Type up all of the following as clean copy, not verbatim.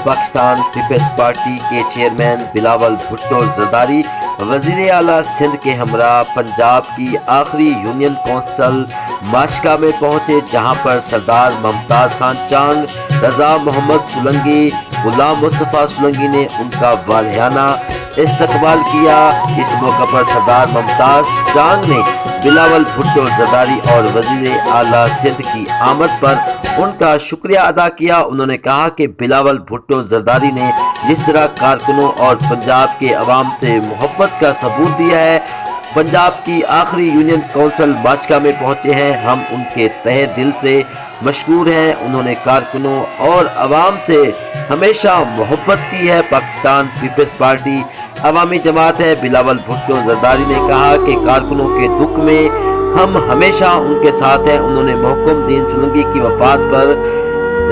Pakistan Peoples party کے chairman Bilawal Bhutto Zardari وزیر اعلیٰ سندھ کے ہمراہ پنجاب کی آخری یونین کونسل ماشکا میں پہنچے، جہاں پر سردار ممتاز خان چانگ، رضا محمد سولنگی، غلام مصطفیٰ سولنگی نے ان کا والہانہ استقبال کیا۔ اس موقع پر سردار ممتاز چانگ نے بلاول بھٹو زرداری اور وزیر اعلیٰ سندھ کی آمد پر ان کا شکریہ ادا کیا۔ انہوں نے کہا کہ بلاول بھٹو زرداری نے جس طرح کارکنوں اور پنجاب کے عوام سے محبت کا ثبوت دیا ہے، پنجاب کی آخری یونین کونسل ماشکا میں پہنچے ہیں، ہم ان کے تہہ دل سے مشکور ہیں۔ انہوں نے کارکنوں اور عوام سے ہمیشہ محبت کی ہے۔ پاکستان پیپلز پارٹی عوامی جماعت ہے۔ بلاول بھٹو زرداری نے کہا کہ کارکنوں کے دکھ میں ہم ہمیشہ ان کے ساتھ ہیں۔ انہوں نے محکم دین سولنگی کی وفات پر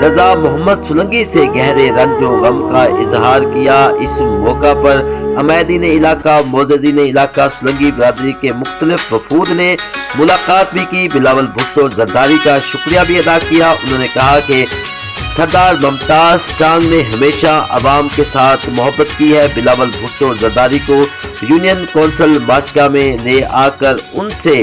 رضا محمد سولنگی سے گہرے رنج و غم کا اظہار کیا۔ اس موقع پر عمائدین علاقہ، معززین علاقہ، سولنگی برادری کے مختلف وفود نے ملاقات بھی کی، بلاول بھٹو زرداری کا شکریہ بھی ادا کیا۔ انہوں نے کہا کہ سردار ممتاز چانگ نے ہمیشہ عوام کے ساتھ محبت کی ہے۔ بلاول بھٹو زرداری کو یونین کونسل ماشکا میں لے آ کر ان سے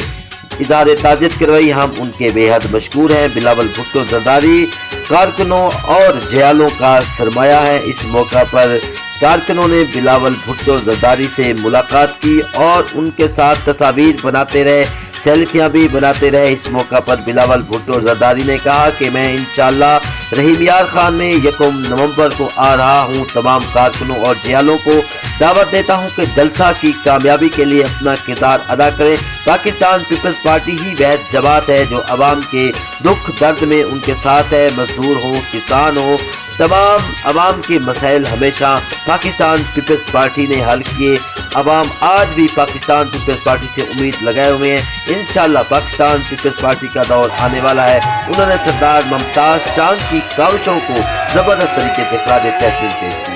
اظہار تعزیت کروائی، ہم ان کے بے حد مشکور ہیں۔ بلاول بھٹو زرداری کارکنوں اور جیالوں کا سرمایہ ہے۔ اس موقع پر کارکنوں نے بلاول بھٹو زرداری سے ملاقات کی اور ان کے ساتھ تصاویر بناتے رہے، سیلفیاں بھی بناتے رہے۔ اس موقع پر بلاول بھٹو زرداری نے کہا کہ میں انشاءاللہ رحیم یار خان میں 1 نومبر کو آ رہا ہوں۔ تمام کارکنوں اور جیالوں کو دعوت دیتا ہوں کہ جلسہ کی کامیابی کے لیے اپنا کردار ادا کریں۔ پاکستان پیپلز پارٹی ہی وہ جماعت ہے جو عوام کے دکھ درد میں ان کے ساتھ ہے، مزدور ہو، کسان ہو، تمام عوام کے مسائل ہمیشہ پاکستان پیپلز پارٹی نے حل کیے۔ عوام آج بھی پاکستان پیپلز پارٹی سے امید لگائے ہوئے ہیں، انشاءاللہ پاکستان پیپلز پارٹی کا دور آنے والا ہے۔ انہوں نے سردار ممتاز چانگ کی کاوشوں کو زبردست طریقے سے خراج تحسین پیش کیا۔